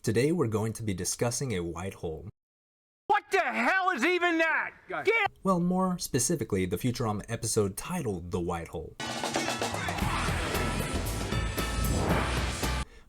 Today we're going to be discussing a white hole. What the hell is even that? Get Well, more specifically, the Futurama episode titled The White Hole.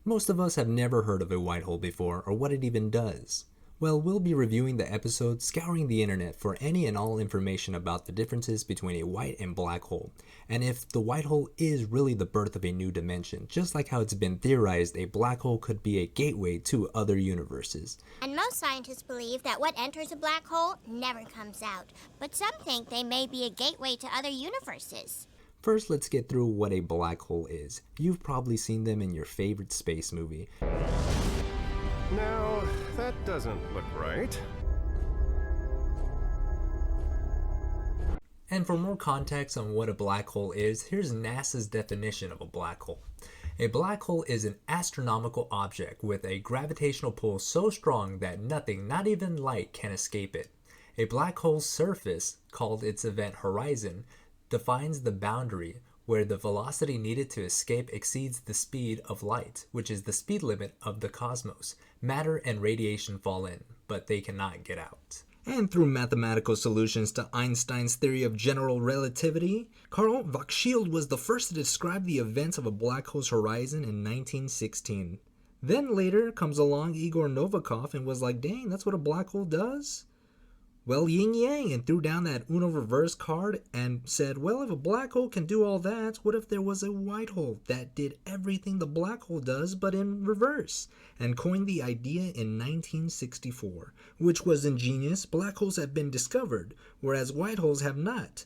Most of us have never heard of a white hole before or what it even does. Well, we'll be reviewing the episode, scouring the internet for any and all information about the differences between a white and black hole, and if the white hole is really the birth of a new dimension, just like how it's been theorized a black hole could be a gateway to other universes. And most scientists believe that what enters a black hole never comes out, but some think they may be a gateway to other universes. First, let's get through what a black hole is. You've probably seen them in your favorite space movie. No, that doesn't look right. And for more context on what a black hole is, here's NASA's definition of a black hole. A black hole is an astronomical object with a gravitational pull so strong that nothing, not even light, can escape it. A black hole's surface, called its event horizon, defines the boundary where the velocity needed to escape exceeds the speed of light, which is the speed limit of the cosmos. Matter and radiation fall in, but they cannot get out. And through mathematical solutions to Einstein's theory of general relativity, Carl Schwind was the first to describe the events of a black hole's horizon in 1916. Then later comes along Igor Novikov and was like, dang, that's what a black hole does? Well, yin yang, and threw down that Uno reverse card and said, well, if a black hole can do all that, what if there was a white hole that did everything the black hole does but in reverse? And coined the idea in 1964, which was ingenious. Black holes have been discovered, whereas white holes have not.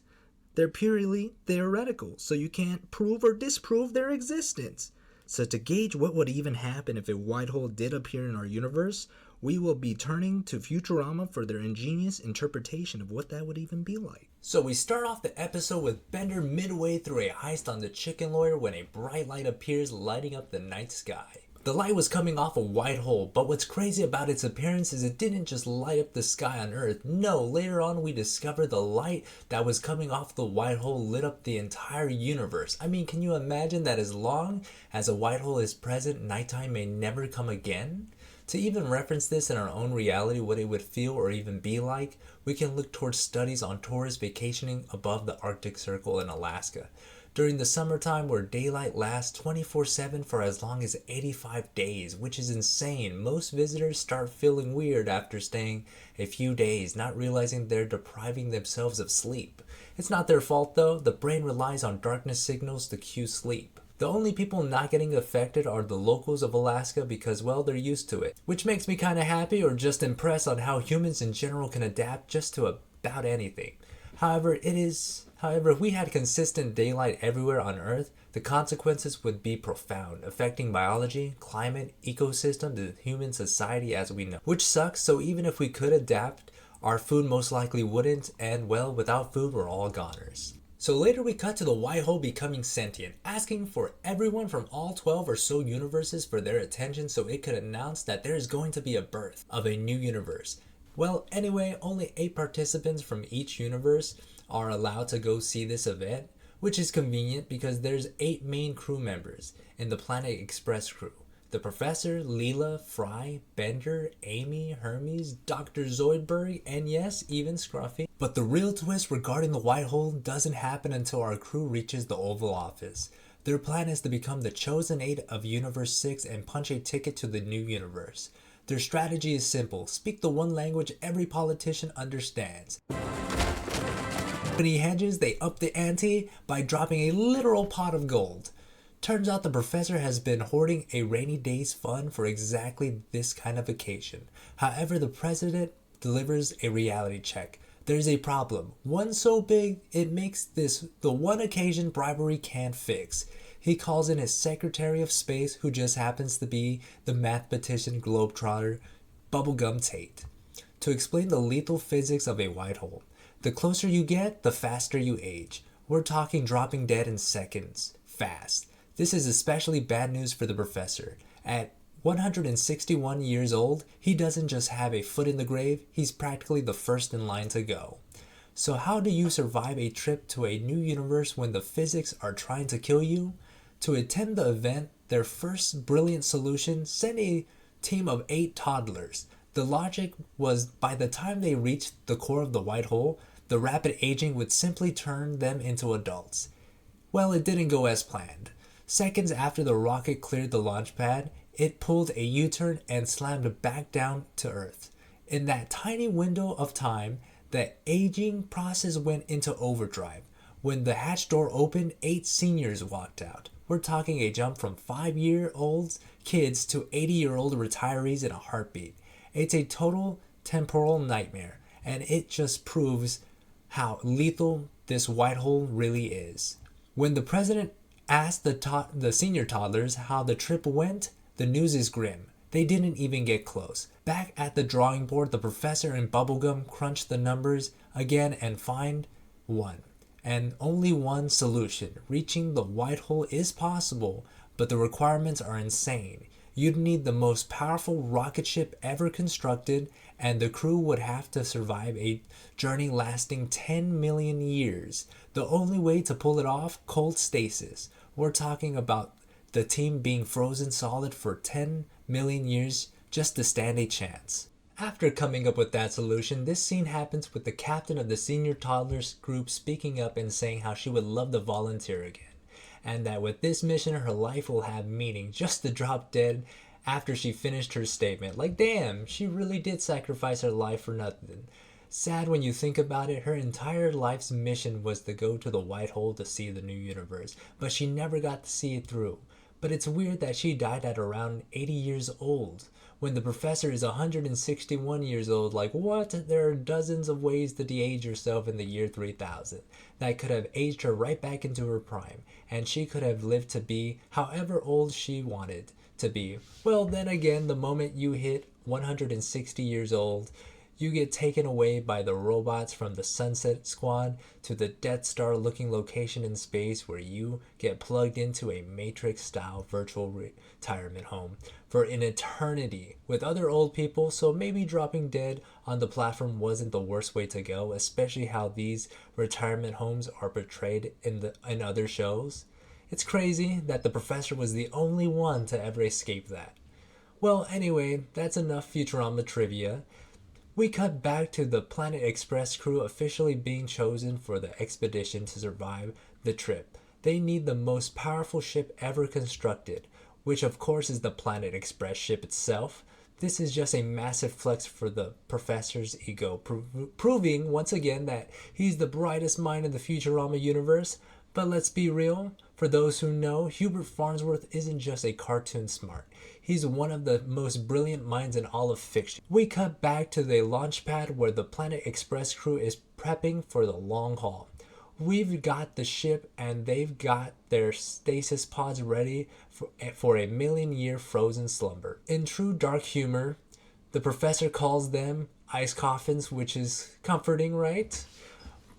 They're purely theoretical, so you can't prove or disprove their existence. So to gauge what would even happen if a white hole did appear in our universe, we will be turning to Futurama for their ingenious interpretation of what that would even be like. So we start off the episode with Bender midway through a heist on the chicken lawyer when a bright light appears, lighting up the night sky. The light was coming off a white hole, but what's crazy about its appearance is it didn't just light up the sky on Earth. No, later on we discover the light that was coming off the white hole lit up the entire universe. I mean, can you imagine that as long as a white hole is present, nighttime may never come again? To even reference this in our own reality, what it would feel or even be like, we can look towards studies on tourists vacationing above the Arctic Circle in Alaska. During the summertime where daylight lasts 24/7 for as long as 85 days, which is insane. Most visitors start feeling weird after staying a few days, not realizing they're depriving themselves of sleep. It's not their fault though, the brain relies on darkness signals to cue sleep. The only people not getting affected are the locals of Alaska because, well, they're used to it. Which makes me kind of happy or just impressed on how humans in general can adapt just to about anything. However, if we had consistent daylight everywhere on Earth, the consequences would be profound, affecting biology, climate, ecosystem, and human society as we know. Which sucks, so even if we could adapt, our food most likely wouldn't, and well, without food, we're all goners. So later we cut to the white hole becoming sentient, asking for everyone from all 12 or so universes for their attention so it could announce that there is going to be a birth of a new universe. Well, anyway, only 8 participants from each universe are allowed to go see this event, which is convenient because there's 8 main crew members in the Planet Express crew. The Professor, Leela, Fry, Bender, Amy, Hermes, Dr. Zoidberg, and yes, even Scruffy. But the real twist regarding the white hole doesn't happen until our crew reaches the Oval Office. Their plan is to become the chosen 8 of Universe 6 and punch a ticket to the new universe. Their strategy is simple: speak the one language every politician understands. When he hedges, they up the ante by dropping a literal pot of gold. Turns out the professor has been hoarding a rainy day's fund for exactly this kind of occasion. However, the president delivers a reality check. There's a problem, one so big it makes this the one occasion bribery can't fix. He calls in his Secretary of Space, who just happens to be the mathematician globetrotter Bubblegum Tate, to explain the lethal physics of a white hole. The closer you get, the faster you age. We're talking dropping dead in seconds. Fast. This is especially bad news for the professor. At 161 years old, he doesn't just have a foot in the grave, he's practically the first in line to go. So how do you survive a trip to a new universe when the physics are trying to kill you? To attend the event, their first brilliant solution, send a team of 8 toddlers. The logic was by the time they reached the core of the white hole, the rapid aging would simply turn them into adults. Well, it didn't go as planned. Seconds after the rocket cleared the launch pad, it pulled a U-turn and slammed back down to Earth. In that tiny window of time, the aging process went into overdrive. When the hatch door opened, 8 seniors walked out. We're talking a jump from 5-year-old kids to 80-year-old retirees in a heartbeat. It's a total temporal nightmare, and it just proves how lethal this white hole really is. When the president asked the senior toddlers how the trip went, the news is grim. They didn't even get close. Back at the drawing board, the professor and Bubblegum crunched the numbers again and find one. And only one solution. Reaching the white hole is possible, but the requirements are insane. You'd need the most powerful rocket ship ever constructed, and the crew would have to survive a journey lasting 10 million years. The only way to pull it off, cold stasis. We're talking about the team being frozen solid for 10 million years just to stand a chance. After coming up with that solution, this scene happens with the captain of the senior toddlers group speaking up and saying how she would love to volunteer again, and that with this mission her life will have meaning, just to drop dead after she finished her statement. Like, damn, she really did sacrifice her life for nothing. Sad when you think about it, her entire life's mission was to go to the white hole to see the new universe, but she never got to see it through. But it's weird that she died at around 80 years old, when the professor is 161 years old. Like, what? There are dozens of ways to de-age yourself in the year 3000 that could have aged her right back into her prime, and she could have lived to be however old she wanted to be. Well, then again, the moment you hit 160 years old, you get taken away by the robots from the Sunset Squad to the Death Star looking location in space, where you get plugged into a Matrix style virtual retirement home for an eternity with other old people. So maybe dropping dead on the platform wasn't the worst way to go, especially how these retirement homes are portrayed in other shows. It's crazy that the professor was the only one to ever escape that. Well, anyway, that's enough Futurama trivia. We cut back to the Planet Express crew officially being chosen for the expedition to survive the trip. They need the most powerful ship ever constructed, which of course is the Planet Express ship itself. This is just a massive flex for the professor's ego, proving once again that he's the brightest mind in the Futurama universe. But let's be real, for those who know, Hubert Farnsworth isn't just a cartoon smart. He's one of the most brilliant minds in all of fiction. We cut back to the launch pad where the Planet Express crew is prepping for the long haul. We've got the ship and they've got their stasis pods ready for a million-year frozen slumber. In true dark humor, the professor calls them ice coffins, which is comforting, right?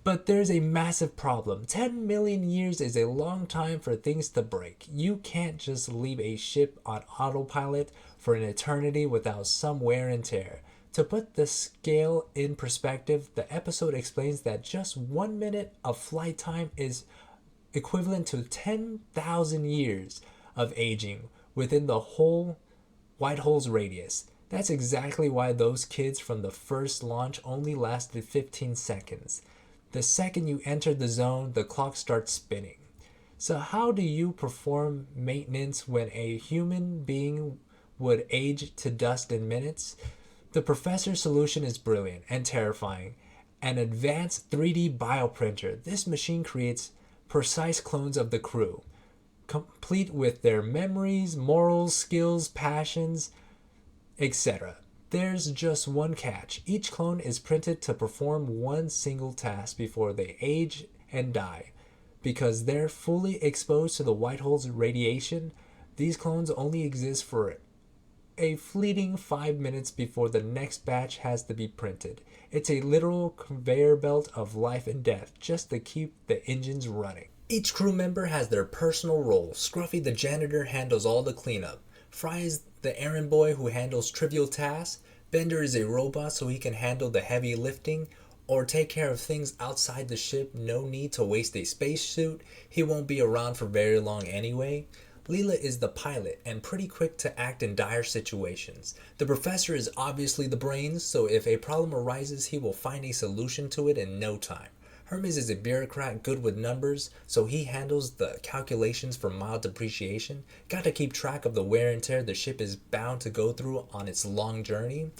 But there's a massive problem. 10 million years is a long time for things to break. You can't just leave a ship on autopilot for an eternity without some wear and tear. To put the scale in perspective, the episode explains that just 1 minute of flight time is equivalent to 10,000 years of aging within the whole white hole's radius. That's exactly why those kids from the first launch only lasted 15 seconds. The second you enter the zone, the clock starts spinning. So how do you perform maintenance when a human being would age to dust in minutes? The professor's solution is brilliant and terrifying. An advanced 3D bioprinter. This machine creates precise clones of the crew, complete with their memories, morals, skills, passions, etc. There's just one catch. Each clone is printed to perform one single task before they age and die. Because they're fully exposed to the white hole's radiation, these clones only exist for a fleeting 5 minutes before the next batch has to be printed. It's a literal conveyor belt of life and death just to keep the engines running. Each crew member has their personal role. Scruffy the janitor handles all the cleanup. Fry is the errand boy who handles trivial tasks. Bender is a robot so he can handle the heavy lifting or take care of things outside the ship. No need to waste a spacesuit. He won't be around for very long anyway. Leela is the pilot and pretty quick to act in dire situations. The professor is obviously the brains, so if a problem arises, he will find a solution to it in no time. Hermes is a bureaucrat good with numbers, so he handles the calculations for mild depreciation. Got to keep track of the wear and tear the ship is bound to go through on its long journey.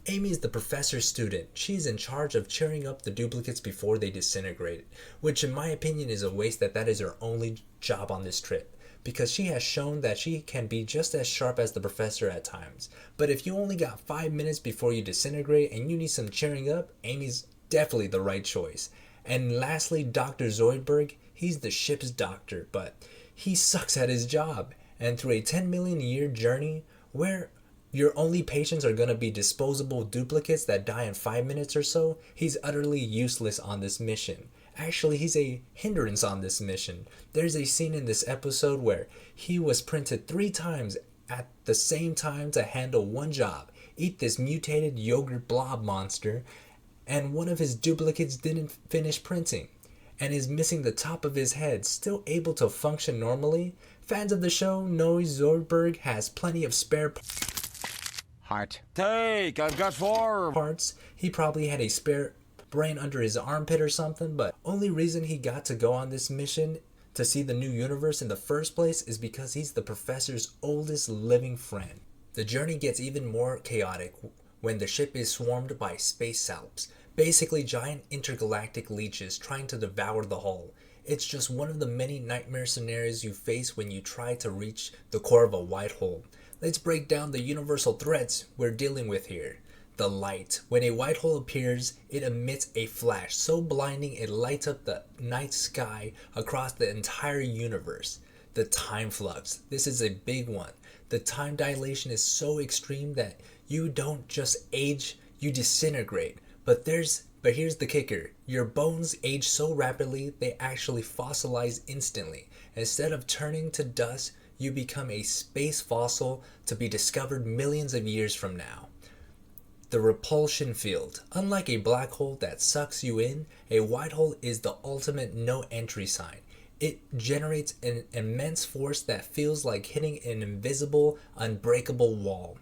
Amy is the professor's student. She's in charge of cheering up the duplicates before they disintegrate, which in my opinion is a waste that is her only job on this trip, because she has shown that she can be just as sharp as the professor at times. But if you only got 5 minutes before you disintegrate and you need some cheering up, Amy's definitely the right choice. And lastly, Dr. Zoidberg, he's the ship's doctor, but he sucks at his job. And through a 10 million year journey where your only patients are going to be disposable duplicates that die in 5 minutes or so, he's utterly useless on this mission. Actually, he's a hindrance on this mission. There's a scene in this episode where he was printed 3 times at the same time to handle one job: eat this mutated yogurt blob monster, and one of his duplicates didn't finish printing and is missing the top of his head, still able to function normally. Fans of the show know Zoidberg has plenty of spare Heart. Take, I've got 4 parts. He probably had a spare brain under his armpit or something, but only reason he got to go on this mission to see the new universe in the first place is because he's the professor's oldest living friend. The journey gets even more chaotic when the ship is swarmed by space salps, basically giant intergalactic leeches trying to devour the hull. It's just one of the many nightmare scenarios you face when you try to reach the core of a white hole. Let's break down the universal threats we're dealing with here. The light. When a white hole appears, it emits a flash so blinding it lights up the night sky across the entire universe. The time flux. This is a big one. The time dilation is so extreme that you don't just age, you disintegrate. But here's the kicker. Your bones age so rapidly, they actually fossilize instantly. Instead of turning to dust, you become a space fossil to be discovered millions of years from now. The repulsion field. Unlike a black hole that sucks you in, a white hole is the ultimate no entry sign. It generates an immense force that feels like hitting an invisible, unbreakable wall.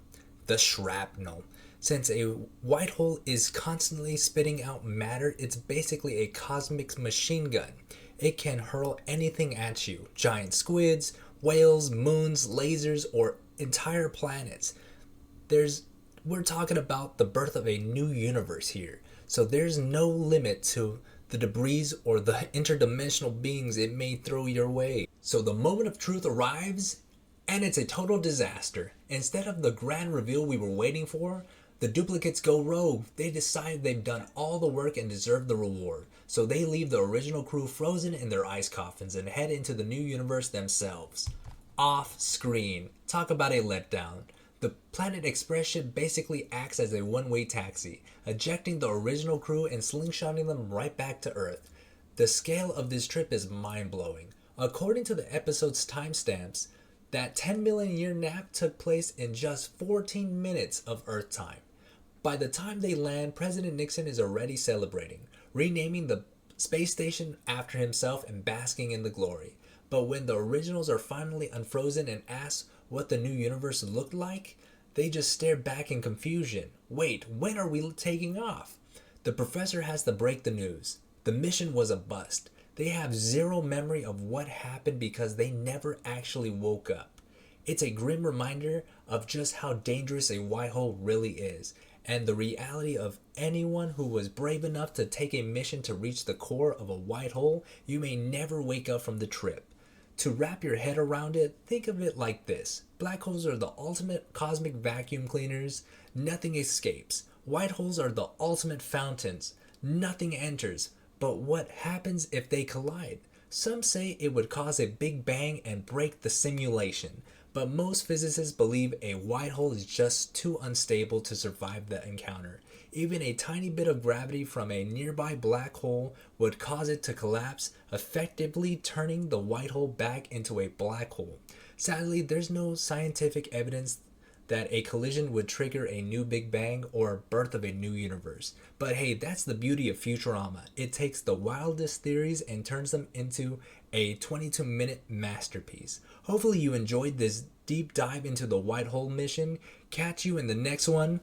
The shrapnel. Since a white hole is constantly spitting out matter, it's basically a cosmic machine gun. It can hurl anything at you. Giant squids, whales, moons, lasers, or entire planets. We're talking about the birth of a new universe here. So there's no limit to the debris or the interdimensional beings it may throw your way. So the moment of truth arrives, and it's a total disaster. Instead of the grand reveal we were waiting for, the duplicates go rogue. They decide they've done all the work and deserve the reward. So they leave the original crew frozen in their ice coffins and head into the new universe themselves. Off screen. Talk about a letdown. The Planet Express ship basically acts as a one-way taxi, ejecting the original crew and slingshotting them right back to Earth. The scale of this trip is mind-blowing. According to the episode's timestamps, that 10 million year nap took place in just 14 minutes of Earth time. By the time they land, President Nixon is already celebrating, renaming the space station after himself and basking in the glory. But when the originals are finally unfrozen and asked what the new universe looked like, they just stare back in confusion. Wait, when are we taking off? The professor has to break the news. The mission was a bust. They have zero memory of what happened because they never actually woke up. It's a grim reminder of just how dangerous a white hole really is, and the reality of anyone who was brave enough to take a mission to reach the core of a white hole, you may never wake up from the trip. To wrap your head around it, think of it like this. Black holes are the ultimate cosmic vacuum cleaners. Nothing escapes. White holes are the ultimate fountains. Nothing enters. But what happens if they collide? Some say it would cause a big bang and break the simulation. But most physicists believe a white hole is just too unstable to survive the encounter. Even a tiny bit of gravity from a nearby black hole would cause it to collapse, effectively turning the white hole back into a black hole. Sadly, there's no scientific evidence that a collision would trigger a new Big Bang or birth of a new universe. But hey, that's the beauty of Futurama. It takes the wildest theories and turns them into a 22-minute masterpiece. Hopefully you enjoyed this deep dive into the white hole mission. Catch you in the next one.